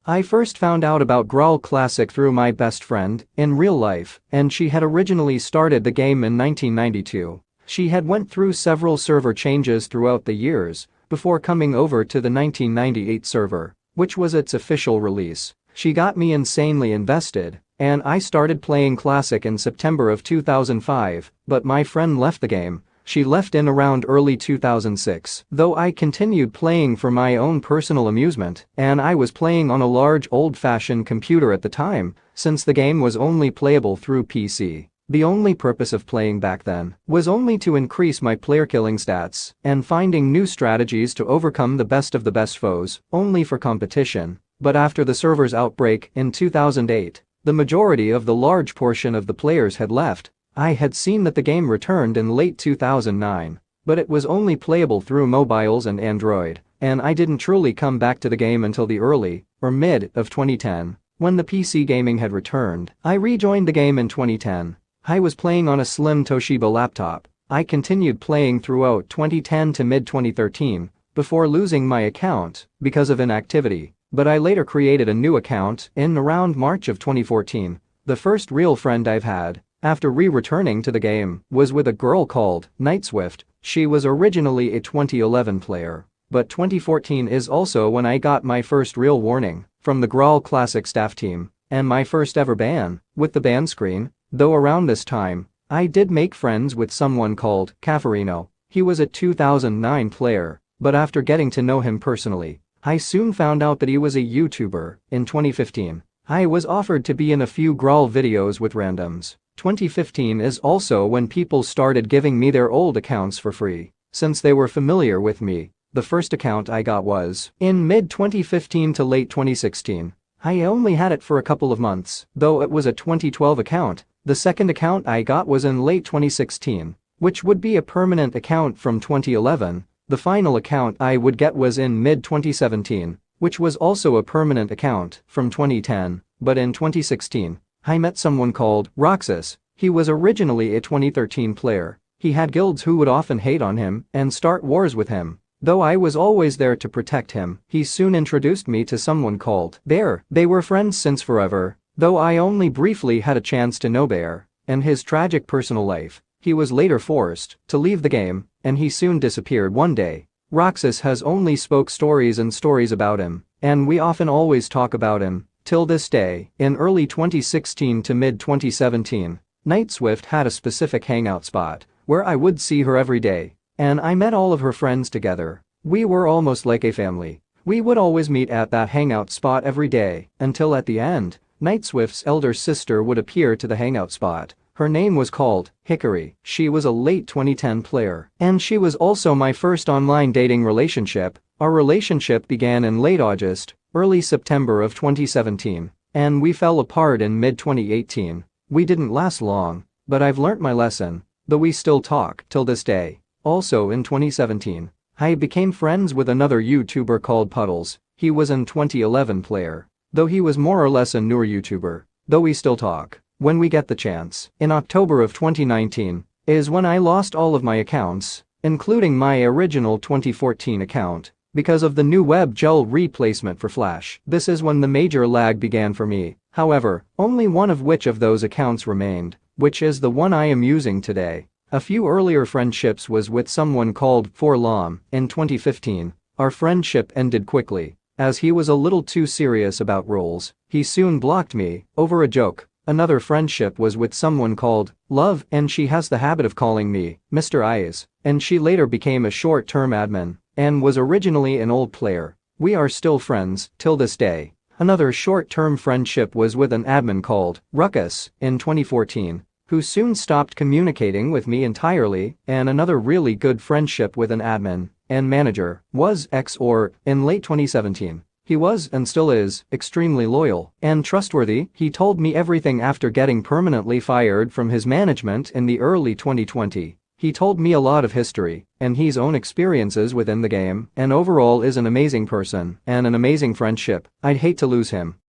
I first found out about Graal Classic through my best friend in real life, and she had originally started the game in 1992. She had went through several server changes throughout the years before coming over to the 1998 server, which was its official release. She got me insanely invested, and I started playing Classic in September of 2005, but my friend left the game. She left in around early 2006, though I continued playing for my own personal amusement, and I was playing on a large old-fashioned computer at the time, since the game was only playable through PC. The only purpose of playing back then was only to increase my player killing stats and finding new strategies to overcome the best of the best foes, only for competition. But after the server's outbreak in 2008, the majority of the large portion of the players had left. I had seen that the game returned in late 2009, but it was only playable through mobiles and Android, and I didn't truly come back to the game until the early or mid of 2010, when the PC gaming had returned. I rejoined the game in 2010. I was playing on a slim Toshiba laptop. I continued playing throughout 2010 to mid-2013, before losing my account because of inactivity, but I later created a new account in around March of 2014. The first real friend I've had after returning to the game was with a girl called Nightswift. She was originally a 2011 player, but 2014 is also when I got my first real warning from the Graal Classic staff team and my first ever ban with the ban screen, though around this time, I did make friends with someone called Cafferino. He was a 2009 player, but after getting to know him personally, I soon found out that he was a YouTuber. In 2015, I was offered to be in a few Graal videos with randoms. 2015 is also when people started giving me their old accounts for free, since they were familiar with me. The first account I got was in mid-2015 to late 2016. I only had it for a couple of months, though it was a 2012 account. The second account I got was in late 2016, which would be a permanent account from 2011. The final account I would get was in mid-2017, which was also a permanent account from 2010, but in 2016, I met someone called Roxas. He was originally a 2013 player. He had guilds who would often hate on him and start wars with him. Though I was always there to protect him, he soon introduced me to someone called Bear. They were friends since forever, though I only briefly had a chance to know Bear and his tragic personal life. He was later forced to leave the game, and he soon disappeared one day. Roxas has only spoke stories and stories about him, and we often always talk about him. Till this day, in early 2016 to mid-2017, Nightswift had a specific hangout spot where I would see her every day, and I met all of her friends together. We were almost like a family. We would always meet at that hangout spot every day, until at the end, Nightswift's elder sister would appear to the hangout spot. Her name was called Hickory. She was a late 2010 player, and she was also my first online dating relationship. Our relationship began in late August, early September of 2017, and we fell apart in mid-2018. We didn't last long, but I've learnt my lesson, though we still talk till this day. Also in 2017, I became friends with another YouTuber called Puddles. He was an 2011 player, though he was more or less a newer YouTuber, though we still talk when we get the chance. In October of 2019 is when I lost all of my accounts, including my original 2014 account, because of the new WebGL replacement for Flash. This is when the major lag began for me. However, only one of which of those accounts remained, which is the one I am using today. A few earlier friendships was with someone called Forlam. In 2015, our friendship ended quickly, as he was a little too serious about roles. He soon blocked me over a joke. Another friendship was with someone called Love, and she has the habit of calling me Mr. Eyes, and she later became a short-term admin and was originally an old player. We are still friends till this day. Another short-term friendship was with an admin called Ruckus in 2014, who soon stopped communicating with me entirely, and another really good friendship with an admin and manager was XOR in late 2017. He was and still is extremely loyal and trustworthy. He told me everything after getting permanently fired from his management in the early 2020. He told me a lot of history and his own experiences within the game, and overall is an amazing person and an amazing friendship. I'd hate to lose him.